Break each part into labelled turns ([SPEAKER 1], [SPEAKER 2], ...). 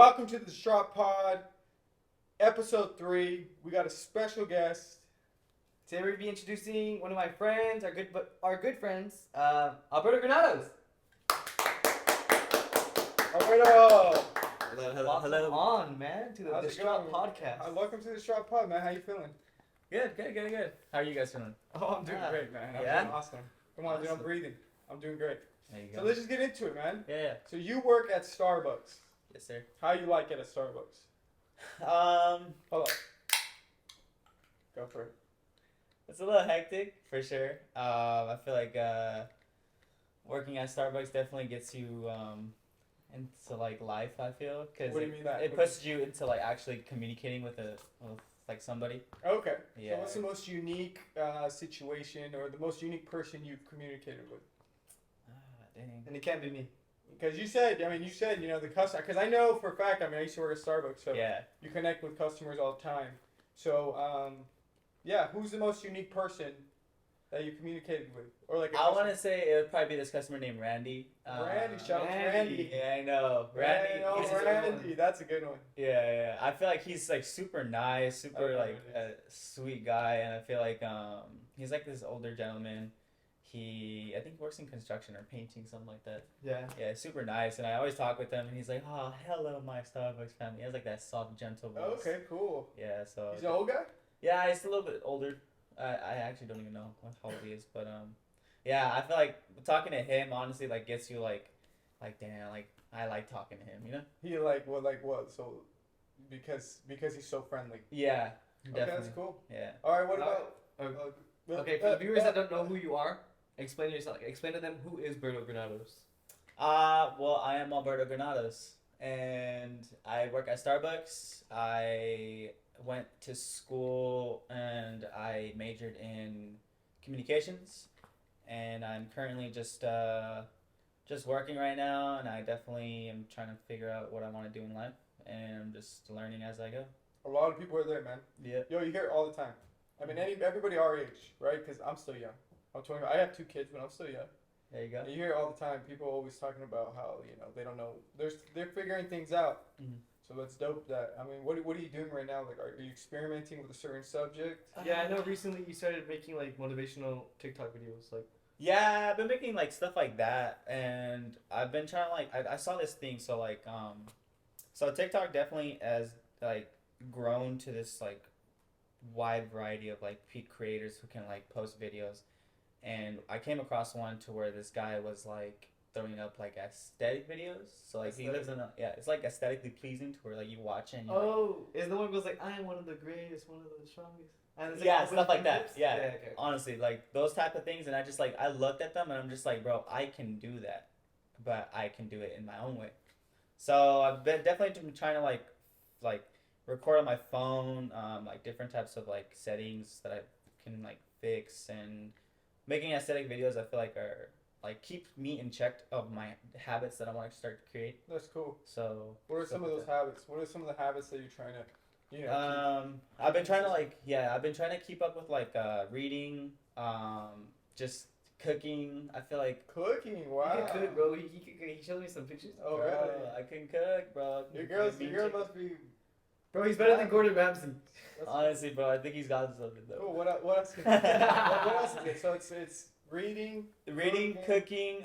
[SPEAKER 1] Welcome to the DSTRAUGHT Pod, episode 3. We got a special guest.
[SPEAKER 2] Today we're going to be introducing one of my friends, our good friends, Alberto Granadoz.
[SPEAKER 1] Alberto!
[SPEAKER 2] Welcome on, man, to the
[SPEAKER 1] How's it
[SPEAKER 2] DSTRAUGHT
[SPEAKER 1] going?
[SPEAKER 2] Podcast.
[SPEAKER 1] Welcome to the DSTRAUGHT Pod, man. How you feeling?
[SPEAKER 3] Good. How are you guys feeling?
[SPEAKER 1] Oh, I'm doing great, man. I'm
[SPEAKER 3] Yeah?
[SPEAKER 1] doing awesome. Come on, dude. I'm
[SPEAKER 3] Awesome.
[SPEAKER 1] breathing. I'm doing great.
[SPEAKER 3] There you
[SPEAKER 1] So
[SPEAKER 3] go.
[SPEAKER 1] let's just get into it, man.
[SPEAKER 3] Yeah.
[SPEAKER 1] So you work at Starbucks.
[SPEAKER 3] Yes, sir.
[SPEAKER 1] How you like it at Starbucks? Hold up. Go for it.
[SPEAKER 3] It's a little hectic for sure. I feel like working at Starbucks definitely gets you into like life. I feel because
[SPEAKER 1] What do you mean that?
[SPEAKER 3] it pushes you into like actually communicating with like somebody.
[SPEAKER 1] Okay.
[SPEAKER 3] Yeah.
[SPEAKER 1] So what's the most unique situation or the most unique person you've communicated with?
[SPEAKER 3] Dang.
[SPEAKER 2] And it can't be me.
[SPEAKER 1] Because you said, the customer, because I know for a fact, I used to work at Starbucks, so
[SPEAKER 3] Yeah.
[SPEAKER 1] you connect with customers all the time. So, who's the most unique person that you communicated with? Or like
[SPEAKER 3] I want to say it would probably be this customer named Randy.
[SPEAKER 1] Randy, shout out to Randy.
[SPEAKER 3] Yeah, I know. Randy.
[SPEAKER 1] Oh,
[SPEAKER 3] he's-
[SPEAKER 1] Randy, that's a good one.
[SPEAKER 3] Yeah. I feel like he's like super nice, super
[SPEAKER 1] Okay,
[SPEAKER 3] like
[SPEAKER 1] it
[SPEAKER 3] a sweet guy, and I feel like he's like this older gentleman. I think works in construction or painting, something like that.
[SPEAKER 2] Yeah.
[SPEAKER 3] Yeah, super nice, and I always talk with him, and he's like, "Oh, hello, my Starbucks family." He has like that soft, gentle voice.
[SPEAKER 1] Okay, cool.
[SPEAKER 3] Yeah, so.
[SPEAKER 1] He's an old guy?
[SPEAKER 3] Yeah, he's a little bit older. I actually don't even know how old he is, but yeah, I feel like talking to him honestly like gets you like damn, like I like talking to him, you know?
[SPEAKER 1] He like what? So, because he's so friendly.
[SPEAKER 3] Yeah,
[SPEAKER 1] Okay,
[SPEAKER 3] definitely.
[SPEAKER 1] that's cool.
[SPEAKER 3] Yeah.
[SPEAKER 1] All right, what
[SPEAKER 2] Alright.
[SPEAKER 1] about?
[SPEAKER 2] Okay, for the viewers that don't know who you are, explain yourself. Explain to them who is Alberto Granadoz.
[SPEAKER 3] Well, I am Alberto Granadoz, and I work at Starbucks. I went to school and I majored in communications, and I'm currently just working right now, and I definitely am trying to figure out what I want to do in life, and I'm just learning as I go.
[SPEAKER 1] A lot of people are there, man.
[SPEAKER 3] Yeah.
[SPEAKER 1] Yo, you hear it all the time. I mean, everybody our age, right? Because I'm still young. I'm 20. I have 2 kids, but I'm still young.
[SPEAKER 3] There you go.
[SPEAKER 1] And you hear it all the time. People always talking about how they don't know. They're figuring things out.
[SPEAKER 3] Mhm.
[SPEAKER 1] So that's dope. That I mean, what are you doing right now? Like, are you experimenting with a certain subject?
[SPEAKER 2] Yeah, I know recently you started making like motivational TikTok videos. Like,
[SPEAKER 3] Yeah, I've been making like stuff like that, and I've been trying to like I saw this thing, so like so TikTok definitely has like grown to this like wide variety of like peak creators who can like post videos, and I came across one to where this guy was like throwing up like aesthetic videos, so like he lives in it's like aesthetically pleasing to where like you watch it and
[SPEAKER 2] is the one who goes like, I am one of the greatest, one of the strongest. And it's, like,
[SPEAKER 3] yeah,
[SPEAKER 2] open
[SPEAKER 3] stuff like that.
[SPEAKER 2] clips?
[SPEAKER 3] Yeah,
[SPEAKER 2] okay.
[SPEAKER 3] honestly, like those type of things, and I just like I looked at them and I'm just like, bro, I can do that, but I can do it in my own way. So I've been definitely been trying to like record on my phone, like different types of like settings that I can like fix, and making aesthetic videos. I feel like are like keep me in check of my habits that I want to start to create.
[SPEAKER 1] That's cool.
[SPEAKER 3] So
[SPEAKER 1] What are some of those habits? What are some of the habits that you're trying to,
[SPEAKER 3] I've been trying to I've been trying to keep up with like reading, just cooking. I feel like
[SPEAKER 1] cooking? Wow.
[SPEAKER 2] He can cook, bro. He showed me some pictures.
[SPEAKER 1] Oh,
[SPEAKER 3] bro,
[SPEAKER 1] really?
[SPEAKER 3] I can cook, bro.
[SPEAKER 1] Your girl must be.
[SPEAKER 2] Bro, he's better than Gordon Ramsay.
[SPEAKER 3] Honestly, bro, I think he's got something though.
[SPEAKER 1] Oh, what else? What else is it? So it's reading,
[SPEAKER 3] cooking,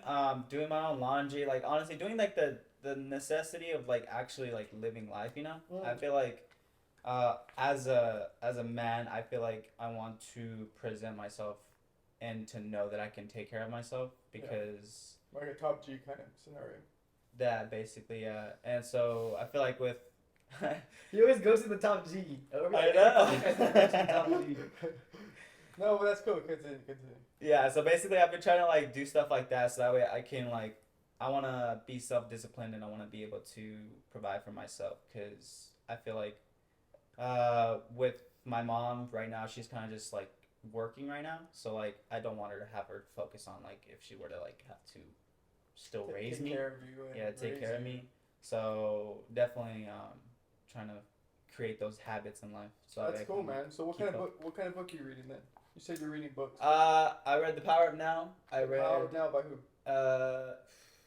[SPEAKER 3] doing my own laundry. Like honestly, doing like the necessity of like actually like living life. You know,
[SPEAKER 1] Mm.
[SPEAKER 3] I feel like as a man, I feel like I want to present myself and to know that I can take care of myself because
[SPEAKER 1] like a top G kind of scenario.
[SPEAKER 3] that basically and so I feel like with
[SPEAKER 2] He always goes to the top G.
[SPEAKER 3] I know.
[SPEAKER 2] Top G.
[SPEAKER 1] No, but that's cool. Continue.
[SPEAKER 3] Yeah, so basically I've been trying to like do stuff like that so that way I can like I want to be self-disciplined and I want to be able to provide for myself because I feel like with my mom right now she's kind of just like working right now, so like I don't want her to have her focus on like if she were to like have to still raise me.
[SPEAKER 1] Take care of you. And
[SPEAKER 3] Take
[SPEAKER 1] raise
[SPEAKER 3] care of
[SPEAKER 1] you.
[SPEAKER 3] me. So definitely trying to create those habits in life. So
[SPEAKER 1] That's
[SPEAKER 3] I
[SPEAKER 1] cool,
[SPEAKER 3] can
[SPEAKER 1] man. So what
[SPEAKER 3] keep
[SPEAKER 1] kind of
[SPEAKER 3] up.
[SPEAKER 1] book? What kind of book are you reading then? You said you're reading books.
[SPEAKER 3] I read The Power of Now. I read
[SPEAKER 1] Power of Now by who?
[SPEAKER 3] uh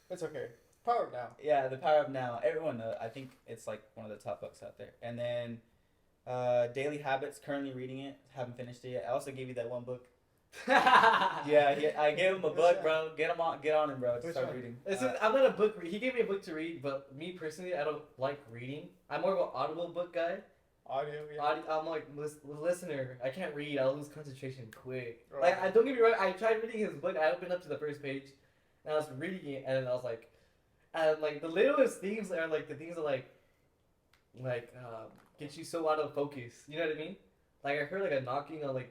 [SPEAKER 1] That's okay. Power of Now.
[SPEAKER 3] Yeah, The Power of Now. Everyone knows. I think it's like one of the top books out there. And then Daily Habits. Currently reading it. Haven't finished it yet. I also gave you that one book. Yeah, I gave him a book, bro. Get on him, bro.
[SPEAKER 1] Which
[SPEAKER 3] Start
[SPEAKER 1] one?
[SPEAKER 3] reading.
[SPEAKER 2] I'm not a book. He gave me a book to read, but me personally, I don't like reading. I'm more of an audible book guy.
[SPEAKER 1] Audio, yeah.
[SPEAKER 2] I'm like listener. I can't read. I'll lose concentration quick.
[SPEAKER 1] Right.
[SPEAKER 2] Like, I don't get me wrong. I tried reading his book. I opened up to the first page, and I was reading it, and I was like, the littlest things are like the things that like get you so out of focus. You know what I mean? Like I heard like a knocking on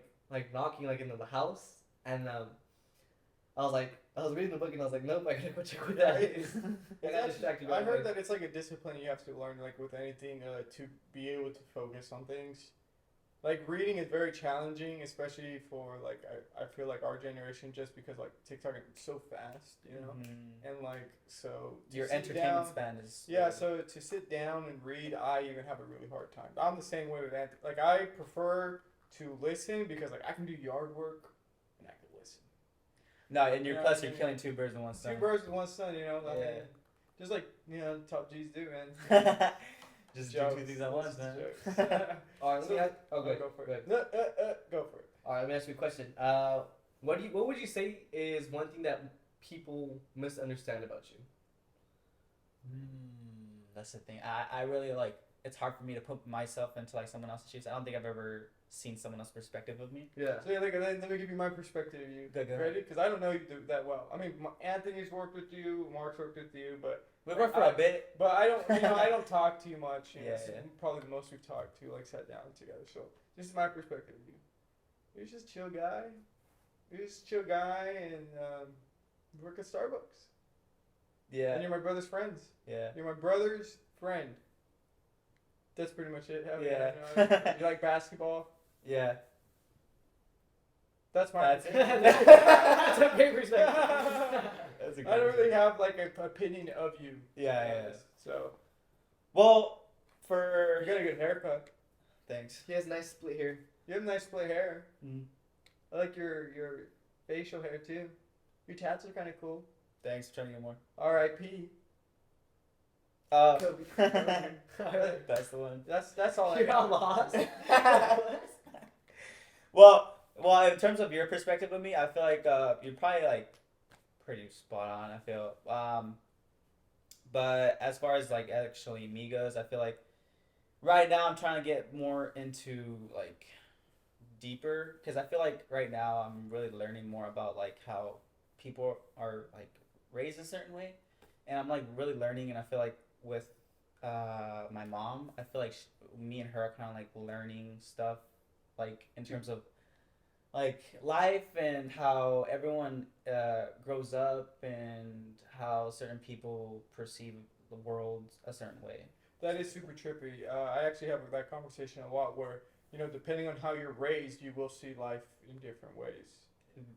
[SPEAKER 2] knocking into the house, and I was reading the book, and I was like, nope, I gotta go check what that is. I got distracted.
[SPEAKER 1] I heard that it's like a discipline you have to learn, like with anything, to be able to focus on things. Like reading is very challenging, especially for like I feel like our generation, just because like TikTok is so fast, you know, and like so
[SPEAKER 3] Your
[SPEAKER 1] sit
[SPEAKER 3] entertainment
[SPEAKER 1] down,
[SPEAKER 3] span is.
[SPEAKER 1] Yeah, so to sit down and read, I even have a really hard time. I'm the same way with Anthony. Like I prefer to listen because like I can do yard work and I can listen.
[SPEAKER 3] No, and you're
[SPEAKER 1] Yeah,
[SPEAKER 3] plus
[SPEAKER 1] I
[SPEAKER 3] you're
[SPEAKER 1] mean,
[SPEAKER 3] killing two birds with one stone.
[SPEAKER 1] Two birds with one stone, you know. I
[SPEAKER 3] Yeah.
[SPEAKER 1] mean, just like top G's do, man.
[SPEAKER 3] Just
[SPEAKER 1] Jokes.
[SPEAKER 3] do two things at once, man.
[SPEAKER 1] Jokes.
[SPEAKER 2] All right, let me ask. Oh, good.
[SPEAKER 1] Go for
[SPEAKER 2] Good.
[SPEAKER 1] it. No, go for it.
[SPEAKER 2] All right, let me ask you a question. What would you say is one thing that people misunderstand about you?
[SPEAKER 3] That's the thing. I really like. It's hard for me to put myself into like someone else's shoes. I don't think I've ever seen someone else's perspective of me.
[SPEAKER 2] Yeah.
[SPEAKER 1] So yeah, let me give you my perspective of you.
[SPEAKER 3] Go ahead.
[SPEAKER 1] Ready? Because I don't know you that well. I mean, Anthony's worked with you, Mark's worked with you, but
[SPEAKER 3] We worked for a bit.
[SPEAKER 1] But I don't, I don't talk too much. You know,
[SPEAKER 3] Yeah,
[SPEAKER 1] so
[SPEAKER 3] yeah.
[SPEAKER 1] Probably the most we've talked to, like, sat down together. So this is my perspective of you. You're just a chill guy. You're just a chill guy, and you work at Starbucks.
[SPEAKER 3] Yeah.
[SPEAKER 1] And you're my brother's friends.
[SPEAKER 3] Yeah.
[SPEAKER 1] You're my brother's friend. That's pretty much it.
[SPEAKER 3] Yeah.
[SPEAKER 1] You know, you like basketball.
[SPEAKER 3] Yeah.
[SPEAKER 1] That's my.
[SPEAKER 3] That's
[SPEAKER 1] opinion.
[SPEAKER 2] That's a great perspective.
[SPEAKER 3] That's a
[SPEAKER 1] I don't really have like an opinion of you.
[SPEAKER 3] Yeah.
[SPEAKER 1] So
[SPEAKER 3] Well,
[SPEAKER 1] you
[SPEAKER 3] for
[SPEAKER 1] got a good haircut.
[SPEAKER 3] thanks.
[SPEAKER 2] He has nice split hair.
[SPEAKER 1] You have nice split hair.
[SPEAKER 3] Mm.
[SPEAKER 1] I like your facial hair too. Your tats are kind of cool.
[SPEAKER 3] Thanks for trying to get more.
[SPEAKER 1] R.I.P.
[SPEAKER 2] Kobe.
[SPEAKER 3] That's the one.
[SPEAKER 1] That's all I
[SPEAKER 2] You're
[SPEAKER 1] got.
[SPEAKER 2] lost.
[SPEAKER 3] Well, in terms of your perspective of me, I feel like you're probably like pretty spot on. I feel, but as far as like actually me goes, I feel like right now I'm trying to get more into like deeper because I feel like right now I'm really learning more about like how people are like raised a certain way, and I'm like really learning, and I feel like with my mom, I feel like me and her are kind of like learning stuff like in terms of like life and how everyone grows up and how certain people perceive the world a certain way.
[SPEAKER 1] That is super trippy. I actually have that conversation a lot where, depending on how you're raised, you will see life in different ways.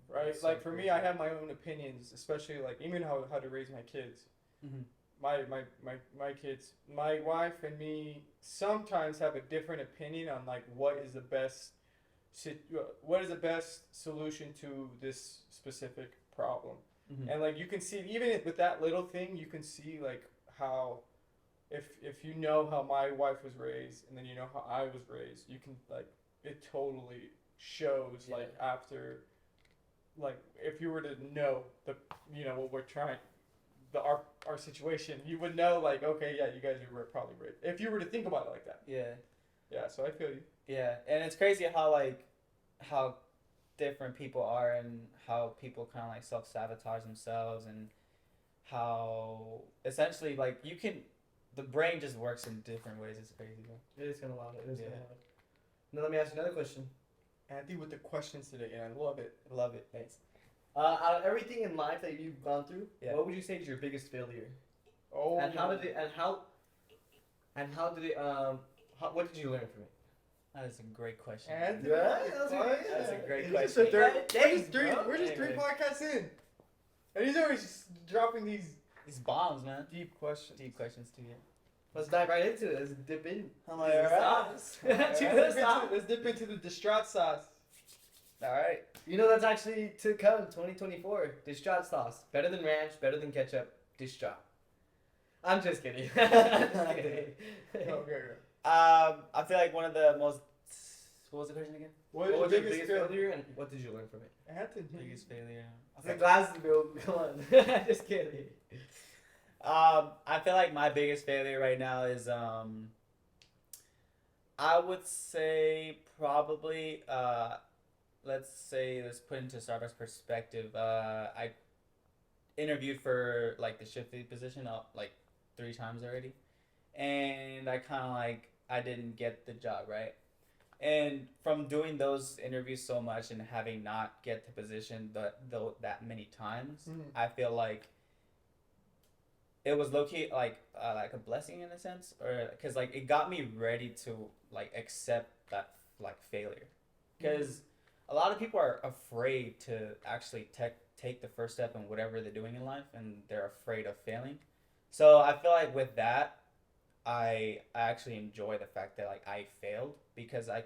[SPEAKER 1] Right?
[SPEAKER 3] That's so
[SPEAKER 1] Like for
[SPEAKER 3] cool.
[SPEAKER 1] me, I have my own opinions, especially like even how to raise my kids.
[SPEAKER 3] Mhm.
[SPEAKER 1] My kids, my wife and me sometimes have a different opinion on like what is the best solution to this specific problem.
[SPEAKER 3] Mhm.
[SPEAKER 1] And like you can see even with that little thing, you can see like how if you know how my wife was raised and then you know how I was raised, you can like it totally shows
[SPEAKER 3] Yeah.
[SPEAKER 1] like after like if you were to know what we're trying our situation, you would know like okay, yeah, you guys were probably raised. If you were to think about it like that. Yeah, so I feel you.
[SPEAKER 3] Yeah, and it's crazy how different people are and how people kind of like self-sabotage themselves and how essentially like the brain just works in different ways. It's crazy, bro.
[SPEAKER 2] It is kind of wild. It is kind
[SPEAKER 3] Yeah.
[SPEAKER 2] of wild. Now let me ask you another question.
[SPEAKER 1] Andy with the questions today, and I love it.
[SPEAKER 3] Love it. Thanks.
[SPEAKER 2] Out of everything in life that you've gone through,
[SPEAKER 3] Yeah.
[SPEAKER 2] what would you say is your biggest failure?
[SPEAKER 1] Oh,
[SPEAKER 2] And how did what did you learn from it?
[SPEAKER 3] That is a great question.
[SPEAKER 1] Andy,
[SPEAKER 2] Yeah,
[SPEAKER 3] That's a great
[SPEAKER 1] He's just
[SPEAKER 3] question.
[SPEAKER 1] we're just three podcasts in, and he's always just dropping these
[SPEAKER 3] These bombs, man.
[SPEAKER 1] deep questions.
[SPEAKER 3] Deep questions to you.
[SPEAKER 2] Let's dive right into it. Let's dip in.
[SPEAKER 3] I'm
[SPEAKER 2] To
[SPEAKER 3] like,
[SPEAKER 2] the
[SPEAKER 3] alright.
[SPEAKER 2] sauce.
[SPEAKER 3] Alright.
[SPEAKER 2] To the
[SPEAKER 1] Let's
[SPEAKER 2] sauce.
[SPEAKER 1] dip into the distraught sauce.
[SPEAKER 3] Alright.
[SPEAKER 2] You know that's actually to come 2024. Distraught sauce. Better than ranch, better than ketchup. Distraught. I'm just kidding. Just kidding.
[SPEAKER 1] Okay.
[SPEAKER 3] I feel like one of the most. What was the question again?
[SPEAKER 2] What was your biggest failure and what did you learn from it?
[SPEAKER 1] I had to.
[SPEAKER 3] Biggest failure.
[SPEAKER 2] The glasses, Bill. Come on. Just kidding.
[SPEAKER 3] I feel like my biggest failure right now is I would say probably let's put into Starbucks perspective. I interviewed for like the shift lead position like 3 times already, and I kind of like I didn't get the job, right? And from doing those interviews so much and having not get the position that many times, I feel like it was low-key like a blessing in a sense, or because like it got me ready to like accept that like failure, because a lot of people are afraid to actually take the first step in whatever they're doing in life, and they're afraid of failing. So I feel like with that, I actually enjoy the fact that like I failed, because I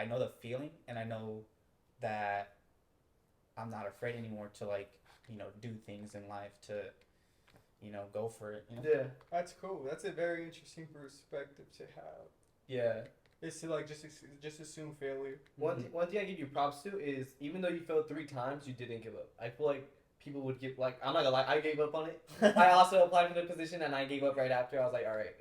[SPEAKER 3] know the feeling, and I know that I'm not afraid anymore to like do things in life to go for it.
[SPEAKER 2] Yeah,
[SPEAKER 1] That's cool. That's a very interesting perspective to have.
[SPEAKER 3] Yeah.
[SPEAKER 1] It's to like just assume failure.
[SPEAKER 2] One thing I give you props to is even though you failed 3 times, you didn't give up. I feel like people would give like I'm not gonna lie, I gave up on it. I also applied for the position and I gave up right after. I was like, all right,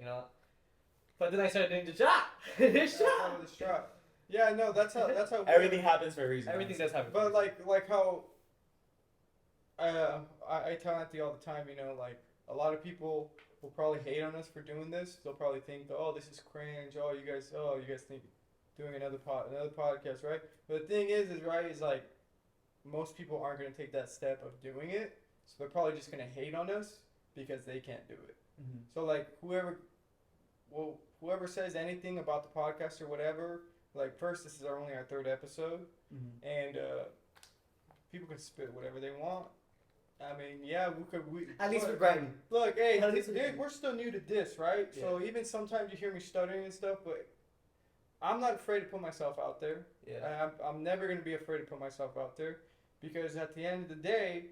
[SPEAKER 2] But then I started doing the job.
[SPEAKER 1] The shot. Yeah, no, that's how
[SPEAKER 3] Everything happens for a reason.
[SPEAKER 2] Everything does happen.
[SPEAKER 1] But like how I tell Auntie all the time, like a lot of people will probably hate on us for doing this. They'll probably think, oh, this is cringe. Oh, you guys think doing another podcast, right? But the thing is like most people aren't gonna take that step of doing it, so they're probably just gonna hate on us because they can't do it.
[SPEAKER 3] Mm-hmm.
[SPEAKER 1] So like whoever says anything about the podcast or whatever, like first this is only our 3rd episode, and people can spit whatever they want. I mean, yeah, we
[SPEAKER 2] at least we're grinding.
[SPEAKER 1] Look, hey,
[SPEAKER 2] At least
[SPEAKER 1] dude, we're still new to this, right?
[SPEAKER 2] Yeah.
[SPEAKER 1] So even sometimes you hear me stuttering and stuff, but I'm not afraid to put myself out there.
[SPEAKER 3] Yeah.
[SPEAKER 1] I'm never gonna be afraid to put myself out there, because at the end of the day,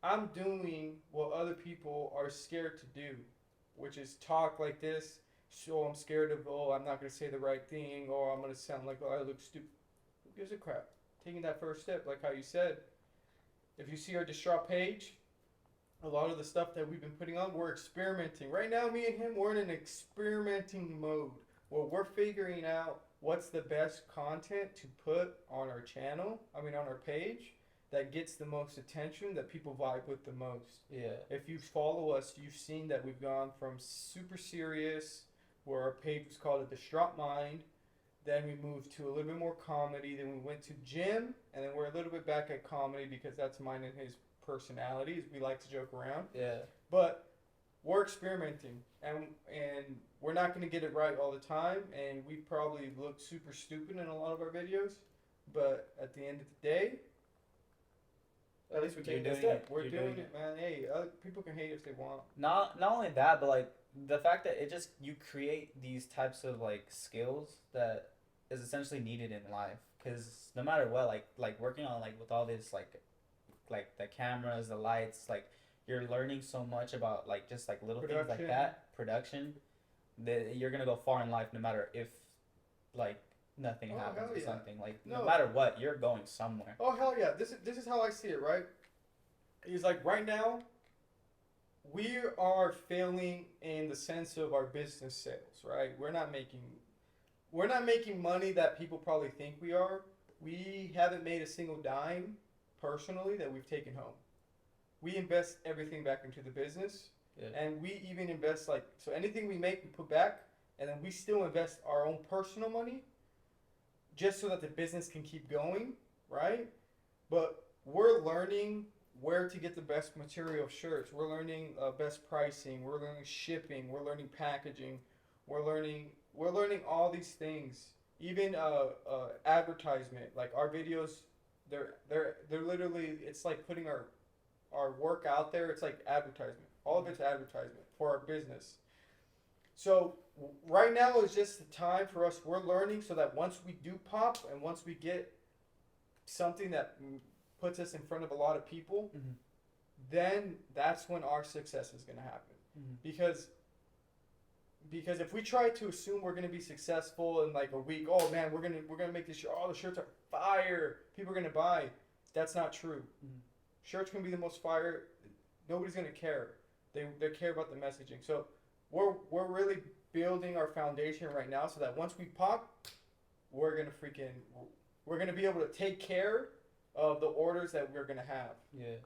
[SPEAKER 1] I'm doing what other people are scared to do, which is talk like this. So I'm scared of, I'm not gonna say the right thing, or I'm gonna sound like, I look stupid. Who gives a crap? Taking that first step, like how you said. If you see our DSTRAUGHT page, a lot of the stuff that we've been putting on, we're experimenting. Right now, me and him, we're in an experimenting mode where we're figuring out what's the best content to put on our channel, on our page, that gets the most attention, that people vibe with the most.
[SPEAKER 3] Yeah.
[SPEAKER 1] If you follow us, you've seen that we've gone from super serious, where our page was called A Distraught Mind, then we moved to a little bit more comedy, then we went to gym, and then we're a little bit back at comedy because that's mine and his personalities. We like to joke around.
[SPEAKER 3] Yeah.
[SPEAKER 1] But we're experimenting, and we're not going to get it right all the time, and we probably look super stupid in a lot of our videos, but at the end of the day,
[SPEAKER 2] At least we're taking
[SPEAKER 3] You're
[SPEAKER 2] this
[SPEAKER 3] doing
[SPEAKER 2] step.
[SPEAKER 1] we're
[SPEAKER 3] You're
[SPEAKER 1] doing
[SPEAKER 3] doing
[SPEAKER 1] it, man. Hey, other people can hate if they want.
[SPEAKER 3] Not only that, but like the fact that you create these types of like skills that is essentially needed in life, because no matter what, like working on like with all this like the cameras, the lights, like you're learning so much about like just like little things like that, production, that you're gonna go far in life no matter if like nothing happens
[SPEAKER 1] hell
[SPEAKER 3] or
[SPEAKER 1] yeah.
[SPEAKER 3] something. Like
[SPEAKER 1] No.
[SPEAKER 3] no matter what, you're going somewhere.
[SPEAKER 1] Oh hell yeah! This is how I see it, right? He's like, right now, we are failing in the sense of our business sales, right? We're not making money that people probably think we are. We haven't made a single dime personally that we've taken home. We invest everything back into the business, and we even invest so anything we make, we put back, and then we still invest our own personal money, just so that the business can keep going, right? But we're learning where to get the best material shirts. We're learning best pricing. We're learning shipping. We're learning packaging. We're learning all these things. Even advertisement. Like our videos, they're literally, it's like putting our work out there. It's like advertisement. All of it's advertisement for our business. So right now is just the time for us. We're learning so that once we do pop and once we get something that puts us in front of a lot of people, then that's when our success is going to happen. Because because if we try to assume we're gonna be successful in like a week, oh man, we're gonna make this shirt. Oh, the shirts are fire. People are gonna buy. That's not true.
[SPEAKER 2] Mhm.
[SPEAKER 1] Shirts can be the most fire. Nobody's gonna care. They care about the messaging. So we're really building our foundation right now, so that once we pop, we're gonna be able to take care of the orders that we're gonna have.
[SPEAKER 2] Yeah.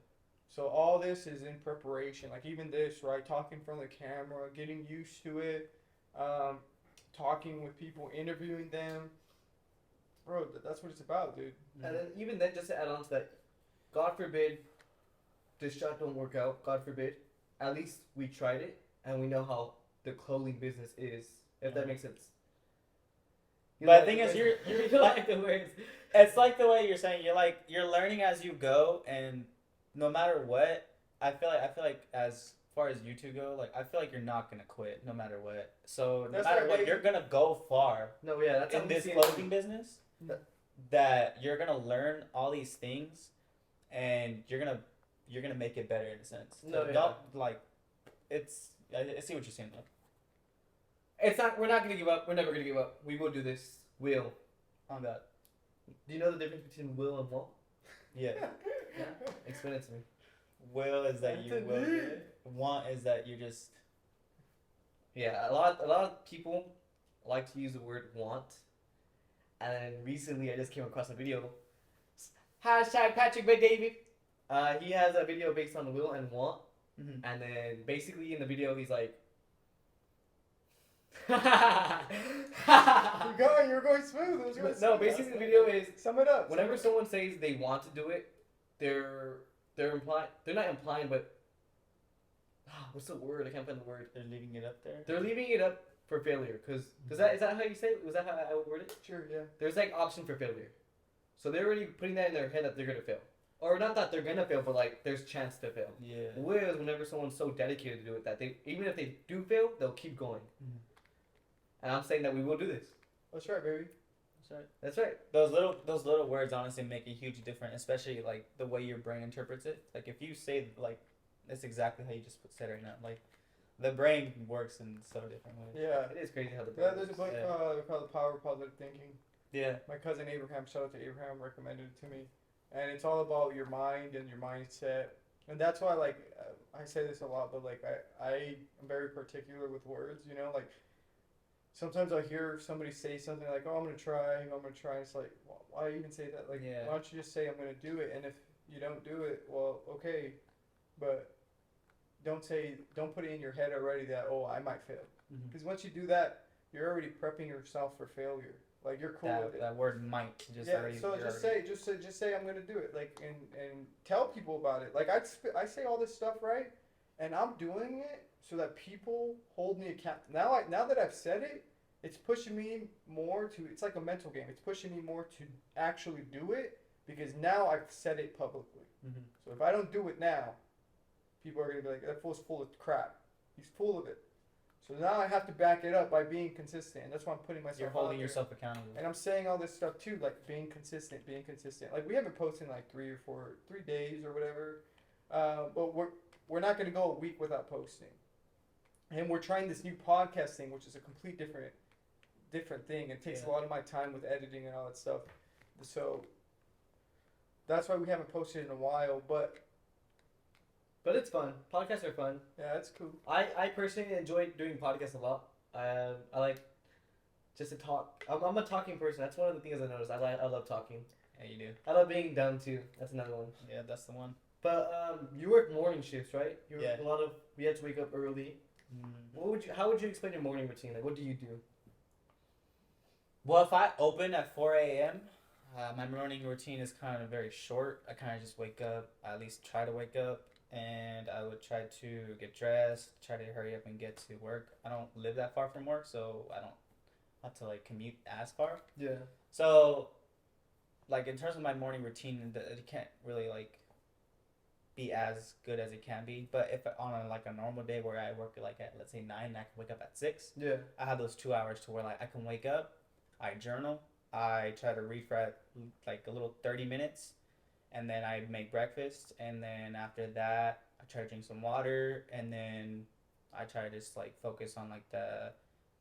[SPEAKER 1] So all this is in preparation. Like even this, right? Talking from the camera, getting used to it, talking with people, interviewing them. Bro, that's what it's about, dude.
[SPEAKER 2] And then even then, just to add on to that, God forbid, this shot don't work out. God forbid. At least we tried it, and we know how the clothing business is. If that makes sense. You
[SPEAKER 3] But
[SPEAKER 2] know,
[SPEAKER 3] the thing is, you're
[SPEAKER 2] you like the words.
[SPEAKER 3] it's like the way you're saying. You're learning as you go, and no matter what, I feel like as far as you two go, like I feel like you're not gonna quit no matter what. So no
[SPEAKER 1] That's
[SPEAKER 3] matter
[SPEAKER 1] right,
[SPEAKER 3] what,
[SPEAKER 1] baby.
[SPEAKER 3] you're gonna go far
[SPEAKER 2] No, yeah, that's how
[SPEAKER 3] in
[SPEAKER 2] we
[SPEAKER 3] this
[SPEAKER 2] see it.
[SPEAKER 3] clothing business.
[SPEAKER 2] That-
[SPEAKER 3] That you're gonna learn all these things, and you're gonna make it better in a sense. So
[SPEAKER 2] No, yeah.
[SPEAKER 3] don't like. I see what you're saying though.
[SPEAKER 2] It's not. We're not gonna give up. We're never gonna give up. We will do this. Will.
[SPEAKER 3] On that.
[SPEAKER 2] Do you know the difference between will and won't?
[SPEAKER 3] Yeah.
[SPEAKER 2] Yeah. Explain it to me.
[SPEAKER 3] Will is that you will. do it. Want is that you just.
[SPEAKER 2] Yeah, a lot of people like to use the word want, and recently I just came across a video. Hashtag Patrick McDavid. He has a video based on will and want,
[SPEAKER 3] Mm-hmm.
[SPEAKER 2] and then basically in the video he's like.
[SPEAKER 1] You're going smooth. It was really
[SPEAKER 2] No,
[SPEAKER 1] smooth.
[SPEAKER 2] basically the video is
[SPEAKER 1] Sum it up.
[SPEAKER 2] whenever someone says they want to do it, they're implying, they're not implying, but what's the word? I can't find the word.
[SPEAKER 3] They're leaving it up there.
[SPEAKER 2] They're leaving it up for failure, because is that how you say it? Was that how I would word it?
[SPEAKER 1] Sure, yeah.
[SPEAKER 2] There's like option for failure, so they're already putting that in their head that they're gonna fail, or not that they're gonna fail, but like there's chance to fail.
[SPEAKER 3] Yeah.
[SPEAKER 2] Whereas whenever someone's so dedicated to do it that they, even if they do fail, they'll keep going.
[SPEAKER 3] Mhm.
[SPEAKER 2] And I'm saying that we will do this.
[SPEAKER 1] That's right, baby.
[SPEAKER 3] That's right.
[SPEAKER 2] That's right.
[SPEAKER 3] Those little words honestly make a huge difference, especially like the way your brain interprets it. Like if you say like, that's exactly how you just said right now. Like, the brain works in so different ways.
[SPEAKER 1] Yeah.
[SPEAKER 2] It is crazy how the
[SPEAKER 1] Yeah,
[SPEAKER 2] brain
[SPEAKER 1] there's a
[SPEAKER 2] works.
[SPEAKER 1] book called The Power of Positive Thinking.
[SPEAKER 3] Yeah.
[SPEAKER 1] My cousin Abraham, shout out to Abraham, recommended it to me. And it's all about your mind and your mindset. And that's why, like, I say this a lot, but, like, I am very particular with words, you know? Like, sometimes I hear somebody say something like, oh, I'm going to try. It's like, why even say that? Like,
[SPEAKER 3] Yeah.
[SPEAKER 1] why don't you just say, I'm going to do it? And if you don't do it, well, okay. But don't put it in your head already that, oh, I might fail.
[SPEAKER 3] Mm-hmm.
[SPEAKER 1] Because once you do that, you're already prepping yourself for failure. Like, you're cool with it.
[SPEAKER 3] That word might just
[SPEAKER 1] Yeah,
[SPEAKER 3] already.
[SPEAKER 1] so
[SPEAKER 3] you're
[SPEAKER 1] just
[SPEAKER 3] already-
[SPEAKER 1] say I'm gonna do it, like, and tell people about it. Like I say all this stuff, right, and I'm doing it so that people hold me accountable. Now that I've said it, it's pushing me more to. It's like a mental game. It's pushing me more to actually do it because now I've said it publicly.
[SPEAKER 3] Mhm.
[SPEAKER 1] So if I don't do it now, people are gonna be like, that fool's full of crap. He's full of it. So now I have to back it up by being consistent. And that's why I'm putting myself.
[SPEAKER 3] You're
[SPEAKER 1] out
[SPEAKER 3] holding
[SPEAKER 1] there.
[SPEAKER 3] yourself accountable.
[SPEAKER 1] And I'm saying all this stuff too, like being consistent. Like we haven't posted in like 3 days or whatever, but we're not gonna go a week without posting. And we're trying this new podcast thing, which is a complete different thing. It takes a lot of my time with editing and all that stuff. So that's why we haven't posted in a while. But
[SPEAKER 2] But it's fun. Podcasts are fun.
[SPEAKER 1] yeah, it's cool.
[SPEAKER 2] I personally enjoy doing podcasts a lot. I like just to talk. I'm a talking person. That's one of the things I noticed. I love talking.
[SPEAKER 3] Yeah, you do.
[SPEAKER 2] I love being dumb too. That's another one.
[SPEAKER 3] Yeah, that's the one.
[SPEAKER 2] But you work morning shifts, right? You work
[SPEAKER 3] Yeah.
[SPEAKER 2] we have to wake up early. How would you explain your morning routine? Like, what do you do?
[SPEAKER 3] Well, if I open at 4 a.m., my morning routine is kind of very short. I kind of just wake up, I at least try to wake up, and I would try to get dressed, try to hurry up and get to work. I don't live that far from work, so I don't have to, like, commute as far.
[SPEAKER 2] Yeah.
[SPEAKER 3] So, like, in terms of my morning routine, it can't really, like, be as good as it can be. But if on a normal day where I work like at, let's say 9, I can wake up at 6.
[SPEAKER 2] Yeah.
[SPEAKER 3] I have those 2 hours to where like I can wake up, I journal, I try to read for like a little 30 minutes, and then I make breakfast, and then after that I try to drink some water, and then I try to just like focus on like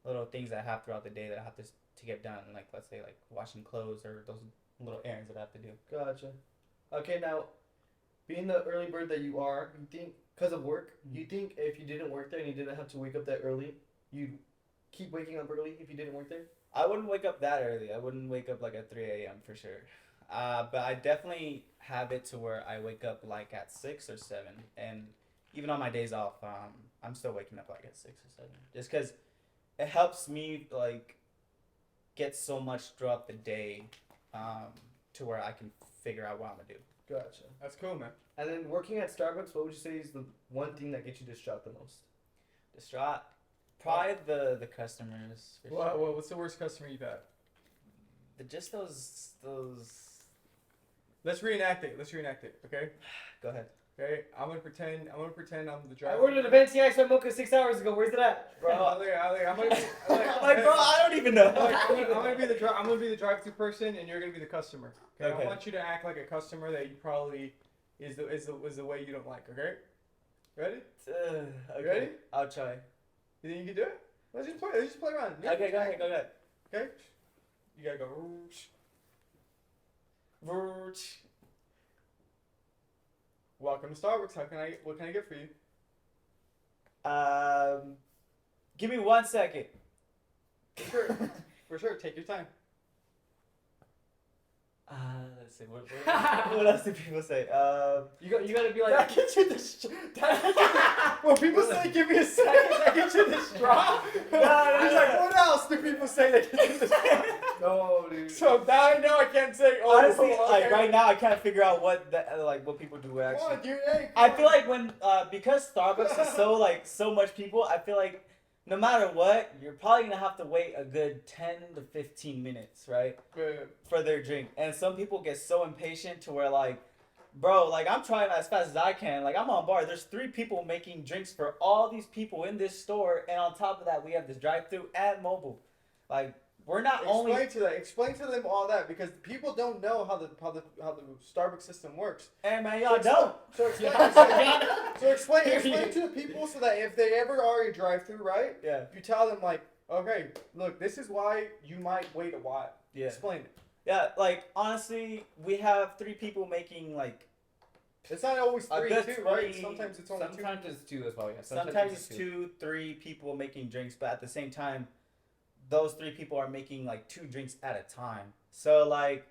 [SPEAKER 3] little things that I have throughout the day that I have to get done. Like let's say like washing clothes or those little errands that I have to do.
[SPEAKER 2] Gotcha. Okay, now, being the early bird that you are, you think, because of work, you think if you didn't work there and you didn't have to wake up that early, you'd keep waking up early if you didn't work there?
[SPEAKER 3] I wouldn't wake up that early. I wouldn't wake up like at 3 a.m. for sure. But I definitely have it to where I wake up like at 6 or 7. And even on my days off, I'm still waking up like at 6 or 7. Just because it helps me like get so much throughout the day to where I can figure out what I'm going to do.
[SPEAKER 2] Gotcha.
[SPEAKER 1] That's cool, man.
[SPEAKER 2] And then working at Starbucks, what would you say is the one thing that gets you distraught the most?
[SPEAKER 3] Distraught? Probably the customers. For sure.
[SPEAKER 1] Well, what's the worst customer you've had?
[SPEAKER 3] Just those.
[SPEAKER 1] Let's reenact it. Okay.
[SPEAKER 3] Go ahead.
[SPEAKER 1] Okay. I'm gonna pretend I'm the
[SPEAKER 2] I
[SPEAKER 1] driver.
[SPEAKER 2] ordered a venti ice mocha 6 hours ago. Where's it at?
[SPEAKER 1] Bro, I'm gonna be.
[SPEAKER 3] I'm like, bro, I don't even know.
[SPEAKER 1] I'm gonna be the drive-through person, and you're gonna be the customer. Okay?
[SPEAKER 3] Okay.
[SPEAKER 1] I want you to act like a customer that you probably is the way you don't like. Okay. Ready?
[SPEAKER 3] Okay.
[SPEAKER 1] Ready?
[SPEAKER 3] I'll try.
[SPEAKER 1] You think you can do it? Let's just play around. Yeah.
[SPEAKER 3] Okay, go ahead.
[SPEAKER 1] Okay. You gotta go. Welcome to Starbucks. What can I get for you?
[SPEAKER 3] Give me 1 second.
[SPEAKER 1] For sure. Take your time.
[SPEAKER 3] Let's see. What else do people say?
[SPEAKER 2] You gotta be like.
[SPEAKER 1] That gets you the when people say give me a second, that gets you the straw.
[SPEAKER 3] No.
[SPEAKER 1] He's like, what else do people say that gets you the straw?
[SPEAKER 2] No, dude.
[SPEAKER 1] So now I know I can't say. Oh,
[SPEAKER 3] Honestly,
[SPEAKER 1] okay.
[SPEAKER 3] like right now, I can't figure out what people do
[SPEAKER 1] Come
[SPEAKER 3] actually.
[SPEAKER 1] on, dude, hey,
[SPEAKER 3] I feel like when because Starbucks is so much people, I feel like no matter what, you're probably gonna have to wait a good 10 to 15 minutes, right, for their drink. And some people get so impatient to where like, bro, like I'm trying as fast as I can. Like I'm on bar. There's 3 people making drinks for all these people in this store, and on top of that, we have this drive-through and mobile. Like we're not
[SPEAKER 1] Explain to them all that because people don't know how the Starbucks system works.
[SPEAKER 3] And man, y'all don't.
[SPEAKER 1] So explain to the people so that if they ever are a drive-through, right?
[SPEAKER 3] Yeah.
[SPEAKER 1] You tell them like, okay, look, this is why you might wait a while.
[SPEAKER 3] Yeah.
[SPEAKER 1] Explain it.
[SPEAKER 3] Yeah, like honestly, we have 3 people making like.
[SPEAKER 1] It's not always
[SPEAKER 3] A
[SPEAKER 1] 3,
[SPEAKER 3] good
[SPEAKER 1] 2, right?
[SPEAKER 3] 3
[SPEAKER 1] Sometimes it's only 2.
[SPEAKER 2] Sometimes it's 2 as well. Yeah.
[SPEAKER 3] Sometimes it's 2, 3 people making drinks, but at the same time, those 3 people are making like 2 drinks at a time. So like,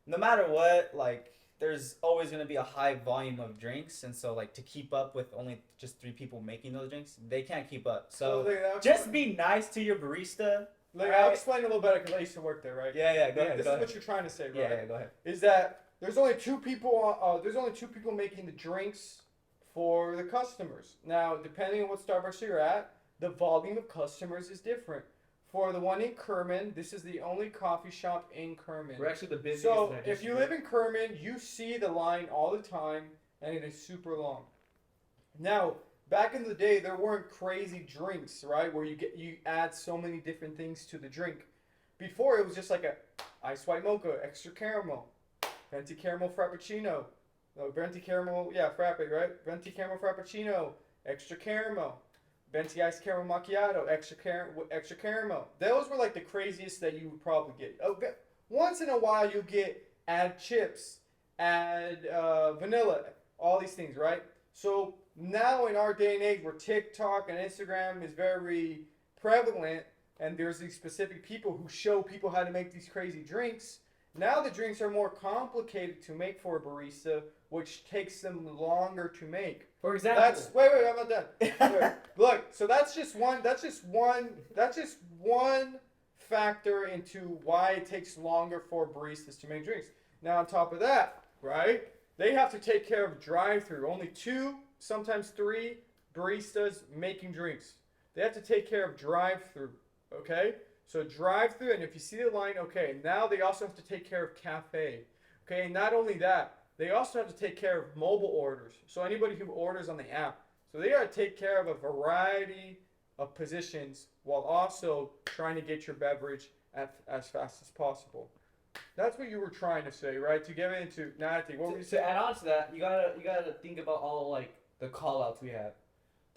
[SPEAKER 3] no matter what, like there's always gonna be a high volume of drinks, and so like to keep up with only just 3 people making those drinks, they can't keep up. So just be nice to your barista.
[SPEAKER 1] Like, I'll explain a little better because I used to work there, right?
[SPEAKER 3] Yeah, go ahead.
[SPEAKER 1] This is what you're trying to say, right?
[SPEAKER 3] Yeah, go ahead.
[SPEAKER 1] Is that there's only 2 people. There's only 2 people making the drinks for the customers. Now, depending on what Starbucks you're at, the volume of customers is different. For the one in Kerman, this is the only coffee shop in Kerman.
[SPEAKER 2] We're actually the busiest.
[SPEAKER 1] So if you live in Kerman, you see the line all the time, and it is super long. Now, back in the day, there weren't crazy drinks, right? Where you add so many different things to the drink. Before, it was just like a ice white mocha, extra caramel, venti caramel frappuccino, no, venti caramel, frappe, right? Venti caramel frappuccino, extra caramel. Venti iced caramel macchiato, extra caramel. Those were like the craziest that you would probably get. Okay. Once in a while, you add chips, add vanilla, all these things, right? So now in our day and age where TikTok and Instagram is very prevalent, and there's these specific people who show people how to make these crazy drinks, now the drinks are more complicated to make for a barista, which takes them longer to make.
[SPEAKER 2] For example,
[SPEAKER 1] Wait, I'm not done. Wait. Look, so that's just one factor into why it takes longer for baristas to make drinks. Now on top of that, right? They have to take care of drive-through. Only 2, sometimes 3 baristas making drinks. They have to take care of drive-through, okay? So drive-through, and if you see the line, okay, now they also have to take care of cafe. Okay, and not only that, they also have to take care of mobile orders. So anybody who orders on the app. So they got to take care of a variety of positions while also trying to get your beverage as fast as possible. That's what you were trying to say, right? To get into Natty, what were you saying?
[SPEAKER 2] To add on to that, you gotta think about all like the call outs we have.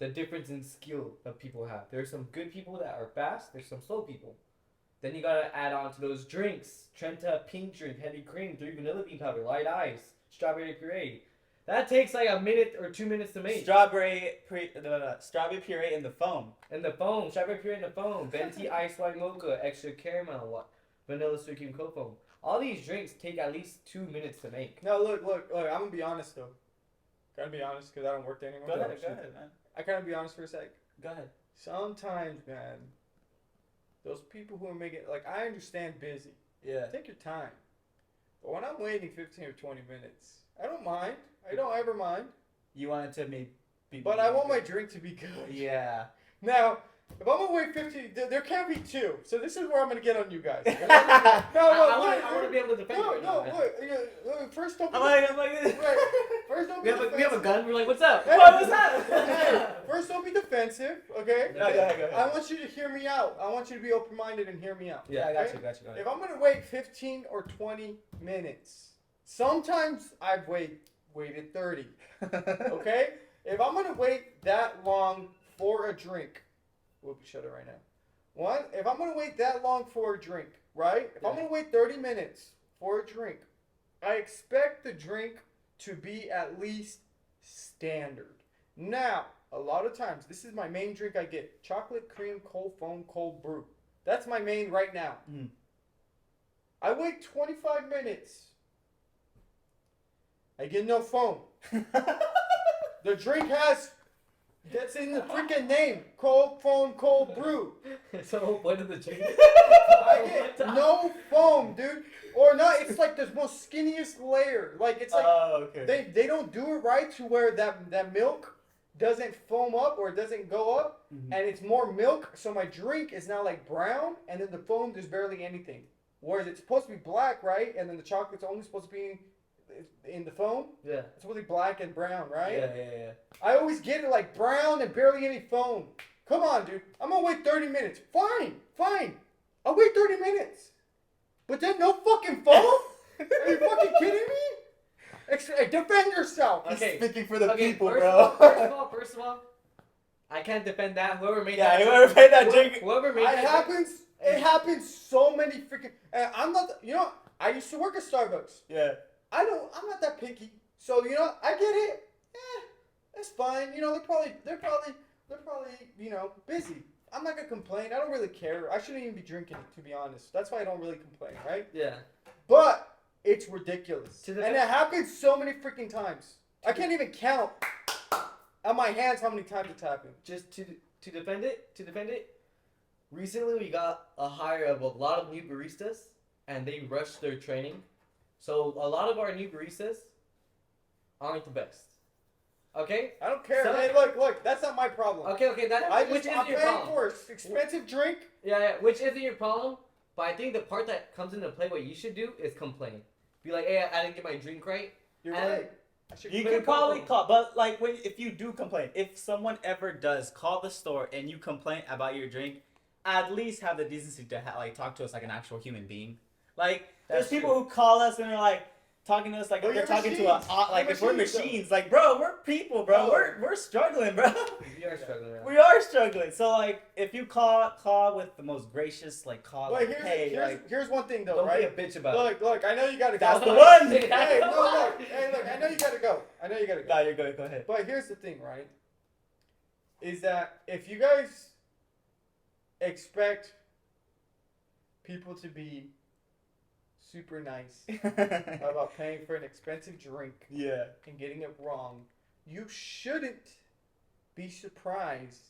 [SPEAKER 2] the difference in skill that people have. There's some good people that are fast. There's some slow people. Then you gotta add on to those drinks. Trenta pink drink, heavy cream, 3 vanilla bean powder, light ice, strawberry puree. That takes like a minute or 2 minutes to make.
[SPEAKER 3] Strawberry puree in the foam.
[SPEAKER 2] And the foam, strawberry puree in the foam, venti ice white mocha, extra caramel, vanilla sweet cream cold foam. All these drinks take at least 2 minutes to make.
[SPEAKER 1] No, look. I'm gonna be honest though. Gotta be honest because I don't work there anymore.
[SPEAKER 3] Go ahead, man.
[SPEAKER 1] I gotta be honest for a sec.
[SPEAKER 3] Go ahead.
[SPEAKER 1] Sometimes, man, those people who are making like I understand busy.
[SPEAKER 3] Yeah.
[SPEAKER 1] Take your time. But when I'm waiting 15 or 20 minutes, I don't mind. I don't ever mind.
[SPEAKER 3] You want it to be.
[SPEAKER 1] But I want my drink to be good.
[SPEAKER 3] Yeah.
[SPEAKER 1] Now, if I'm gonna wait 15, there can't be two. So this is where I'm gonna get on you guys. No,
[SPEAKER 2] I want to be able to defend you right now.
[SPEAKER 1] Look, first don't be
[SPEAKER 3] I'm like,
[SPEAKER 1] First don't be defensive.
[SPEAKER 2] we have a gun. We're like, what's up?
[SPEAKER 1] Hey,
[SPEAKER 2] What was that?
[SPEAKER 1] Hey, first don't be defensive, okay?
[SPEAKER 3] No, go ahead.
[SPEAKER 1] I want you to hear me out. I want you to be open-minded and hear me out.
[SPEAKER 3] Yeah, I
[SPEAKER 1] okay?
[SPEAKER 3] got you. Go ahead.
[SPEAKER 1] If I'm gonna wait 15 or 20 minutes, sometimes I've waited 30. Okay? If I'm gonna wait that long for a drink, we'll shut it right now. If I'm gonna wait that long for a drink, right? If I'm gonna wait 30 minutes for a drink, I expect the drink to be at least standard. Now, a lot of times, this is my main drink I get. Chocolate cream, cold foam, cold brew. That's my main right now.
[SPEAKER 3] Mm.
[SPEAKER 1] I wait 25 minutes. I get no foam. The drink that's in the freaking name. Cold foam, cold brew.
[SPEAKER 2] So what is the drink?
[SPEAKER 1] I get no foam, dude. Or not, it's like the most skinniest layer. Like, it's like,
[SPEAKER 3] okay.
[SPEAKER 1] they don't do it right to where that milk doesn't foam up or it doesn't go up.
[SPEAKER 3] Mm-hmm.
[SPEAKER 1] And it's more milk, so my drink is now like brown, and then the foam, there's barely anything. Whereas it's supposed to be black, right? And then the chocolate's only supposed to be in the foam.
[SPEAKER 2] Yeah.
[SPEAKER 1] It's supposed to be black and brown, right?
[SPEAKER 2] Yeah.
[SPEAKER 1] I always get it like brown and barely any foam. Come on, dude. I'm gonna wait 30 minutes. Fine. I'll wait 30 minutes. But then no fucking foam? Are you fucking kidding me? Defend yourself.
[SPEAKER 2] Okay.
[SPEAKER 3] Speaking for the people,
[SPEAKER 2] first
[SPEAKER 3] bro.
[SPEAKER 2] First of all, I can't defend that. Whoever made
[SPEAKER 3] whoever made that drink.
[SPEAKER 2] Whoever made that drink.
[SPEAKER 1] It happens so many freaking. I'm not. I used to work at Starbucks.
[SPEAKER 3] Yeah.
[SPEAKER 1] I'm not that picky. So I get it. It's fine. They're probably busy. I'm not gonna complain. I don't really care. I shouldn't even be drinking it, to be honest. That's why I don't really complain, right?
[SPEAKER 2] Yeah.
[SPEAKER 1] But it's ridiculous, and it happens so many freaking times. I can't even count on my hands how many times it's happened.
[SPEAKER 2] Just to defend it. Recently, we got a hire of a lot of new baristas, and they rushed their training. So a lot of our new baristas aren't the best. Okay?
[SPEAKER 1] I don't care.
[SPEAKER 2] So,
[SPEAKER 1] Hey, look, that's not my problem.
[SPEAKER 2] Okay,
[SPEAKER 1] I'm
[SPEAKER 2] which isn't your
[SPEAKER 1] paying
[SPEAKER 2] problem.
[SPEAKER 1] for an expensive drink.
[SPEAKER 2] Yeah, which isn't your problem. But I think the part that comes into play, what you should do is complain. Be like, hey, I didn't get my drink right.
[SPEAKER 1] You're
[SPEAKER 2] And
[SPEAKER 1] right.
[SPEAKER 3] You could probably call, but like if you do complain, if someone ever does call the store and you complain about your drink, at least have the decency to talk to us like an actual human being. Like there's people who call us and they're like talking to us like they're talking to us like if we're machines. Like bro, we're people, bro. We're struggling, bro.
[SPEAKER 2] We are struggling. Right?
[SPEAKER 3] We are struggling. So like if you call with the most gracious call,
[SPEAKER 1] But
[SPEAKER 3] hey,
[SPEAKER 1] here's one thing though,
[SPEAKER 2] Don't
[SPEAKER 1] right?
[SPEAKER 2] be a bitch about it.
[SPEAKER 1] Look, I know you gotta go.
[SPEAKER 3] That's the one.
[SPEAKER 1] Hey, look, I know you gotta go.
[SPEAKER 3] No, you're good. Go ahead.
[SPEAKER 1] But here's the thing, right? Is that if you guys expect people to be super nice about paying for an expensive drink
[SPEAKER 3] Yeah.
[SPEAKER 1] and getting it wrong, you shouldn't be surprised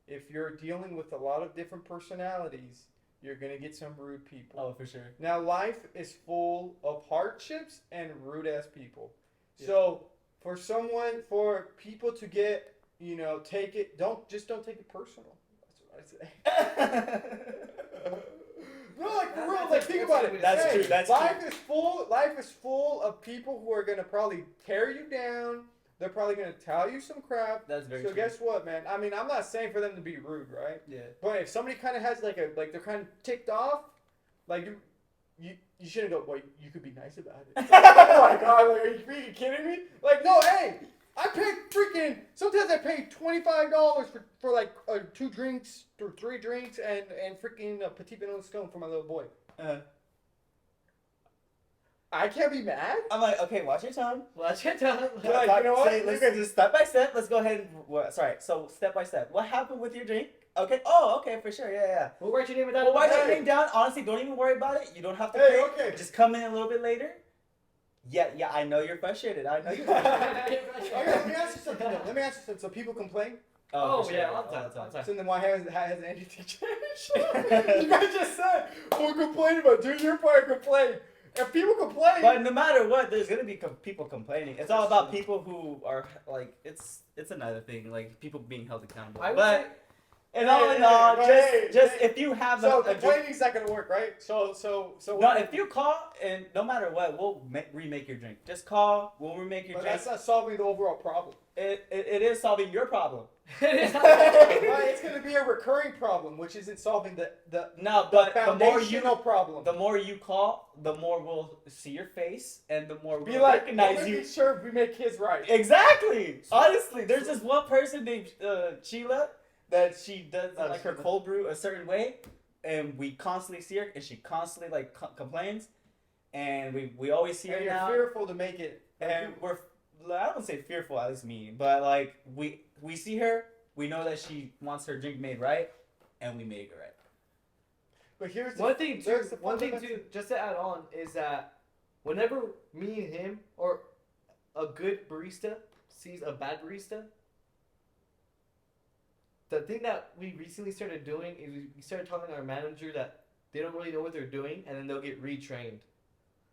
[SPEAKER 1] if you're dealing with a lot of different personalities. You're gonna get some rude people.
[SPEAKER 3] Oh, for sure.
[SPEAKER 1] Now, life is full of hardships and rude ass people.
[SPEAKER 3] Yeah.
[SPEAKER 1] So, for people to get, don't take it personal. That's what I say. No, like for real, like think about it.
[SPEAKER 3] That's true.
[SPEAKER 1] Life is full of people who are gonna probably tear you down. They're probably gonna tell you some crap.
[SPEAKER 3] That's very true.
[SPEAKER 1] So guess what, man? I mean, I'm not saying for them to be rude, right?
[SPEAKER 3] Yeah.
[SPEAKER 1] But if somebody kind of has they're kind of ticked off, like you shouldn't go. Well, you could be nice about it. Oh my god, like, are you freaking kidding me? Like, no, hey, Sometimes I pay $25 for like 2 drinks or 3 drinks and freaking a petit vanilla scone for my little boy. I can't be mad.
[SPEAKER 3] I'm like, okay, watch your tongue.
[SPEAKER 2] Watch your tongue.
[SPEAKER 1] Yeah, you know what?
[SPEAKER 3] Let's just step by step. Let's go ahead and. Sorry. So step by step. What happened with your drink? Okay. Oh, okay, for sure. Yeah.
[SPEAKER 2] We'll write your name down.
[SPEAKER 3] Well, write your name down. Honestly, don't even worry about it. You don't have to.
[SPEAKER 1] Hey,
[SPEAKER 3] pay.
[SPEAKER 1] okay.
[SPEAKER 3] Just come in a little bit later. Yeah. I know you're frustrated. I know you're frustrated.
[SPEAKER 1] Okay, let me ask you something. So people complain.
[SPEAKER 2] Oh,
[SPEAKER 3] for
[SPEAKER 2] yeah,
[SPEAKER 3] sure.
[SPEAKER 2] all the time.
[SPEAKER 1] So then why hasn't anything changed? You guys just said we'll complain about. Do your part. Complain. If people complain.
[SPEAKER 3] But no matter what, there's gonna be people complaining. It's all about people who are like. It's another thing. Like people being held accountable. But and all in all, just if you have
[SPEAKER 1] so
[SPEAKER 3] a
[SPEAKER 1] complaining's not gonna work, right? So
[SPEAKER 3] no, if you call and no matter what, we'll remake your drink. Just call, we'll remake your
[SPEAKER 1] but
[SPEAKER 3] drink.
[SPEAKER 1] that's not solving the overall problem.
[SPEAKER 3] It is solving your problem.
[SPEAKER 1] Well, it's gonna be a recurring problem, which isn't solving the
[SPEAKER 3] No, but the
[SPEAKER 1] foundational problem.
[SPEAKER 3] The more you call, the more we'll see your face, and the more
[SPEAKER 1] Be
[SPEAKER 3] we'll
[SPEAKER 1] like,
[SPEAKER 3] recognize you.
[SPEAKER 1] Be sure we make kids right.
[SPEAKER 3] Exactly. Honestly, there's this one person named Sheila that she does like her cold brew a certain way, and we constantly see her, and she constantly like complains, and we always see her
[SPEAKER 1] And you're
[SPEAKER 3] now.
[SPEAKER 1] fearful to make it.
[SPEAKER 3] And I don't say fearful, at least me, but like we see her, we know that she wants her drink made right, and we make it right.
[SPEAKER 1] But here's
[SPEAKER 2] one thing too,
[SPEAKER 1] fundamental-
[SPEAKER 2] just to add on, is that whenever me and him or a good barista sees a bad barista, the thing that we recently started doing is we started telling our manager that they don't really know what they're doing, and then they'll get retrained.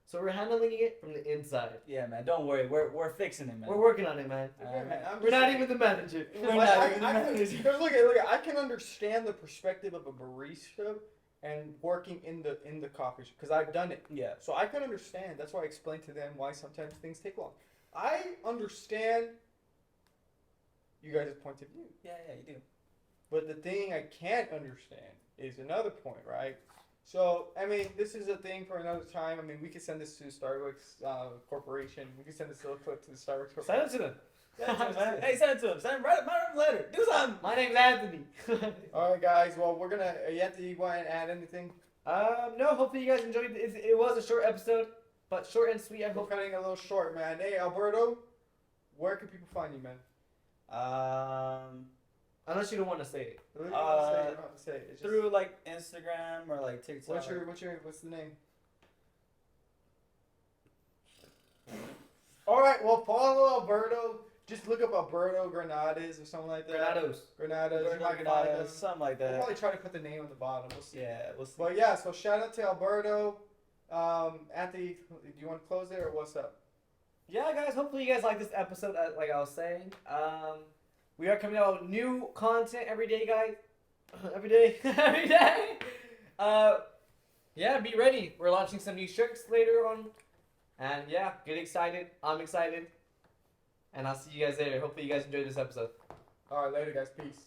[SPEAKER 2] So we're handling it from the inside.
[SPEAKER 3] Yeah, man. Don't worry. We're fixing it, man.
[SPEAKER 2] We're working on it, man.
[SPEAKER 1] Yeah, man, I'm
[SPEAKER 2] We're
[SPEAKER 1] just
[SPEAKER 2] not
[SPEAKER 1] saying-
[SPEAKER 2] even the manager.
[SPEAKER 1] Because look at I can understand the perspective of a barista and working in the coffee shop because I've done it.
[SPEAKER 3] Yeah.
[SPEAKER 1] So I can understand. That's why I explain to them why sometimes things take long. I understand you guys' point of view.
[SPEAKER 3] Yeah, you do.
[SPEAKER 1] But the thing I can't understand is another point, right? So, I mean, this is a thing for another time. I mean, we could send this to Starbucks Corporation. We could send this little clip to the Starbucks Corporation.
[SPEAKER 2] Send it to them.
[SPEAKER 3] Hey, send it to him. Write him a letter. Do something.
[SPEAKER 2] My name's Anthony.
[SPEAKER 1] All right, guys. Well, we're gonna. Anthony, you want to add anything?
[SPEAKER 2] No. Hopefully you guys enjoyed it. It was a short episode, but short and sweet. I
[SPEAKER 1] We're
[SPEAKER 2] hope.
[SPEAKER 1] cutting a little short, man. Hey, Alberto, where can people find you, man?
[SPEAKER 2] Unless you don't want to say it.
[SPEAKER 1] You don't have to say it. It's just,
[SPEAKER 3] Through like Instagram or like TikTok.
[SPEAKER 1] what's the name? All right. Well, follow Alberto. Just look up Alberto Granadoz or something like that. Granadoz. You might find him.
[SPEAKER 3] Something like
[SPEAKER 1] We'll
[SPEAKER 3] that.
[SPEAKER 1] probably try to put the name on the bottom. We'll see.
[SPEAKER 3] Yeah, we'll see.
[SPEAKER 1] But yeah, so shout out to Alberto. Anthony, do you want to close it or what's up?
[SPEAKER 2] Yeah, guys. Hopefully you guys like this episode. Like I was saying, we are coming out with new content every day, guys. Every day. Yeah, be ready. We're launching some new shirts later on, and yeah, get excited. I'm excited, and I'll see you guys later. Hopefully you guys enjoyed this episode.
[SPEAKER 1] All right, later, guys. Peace.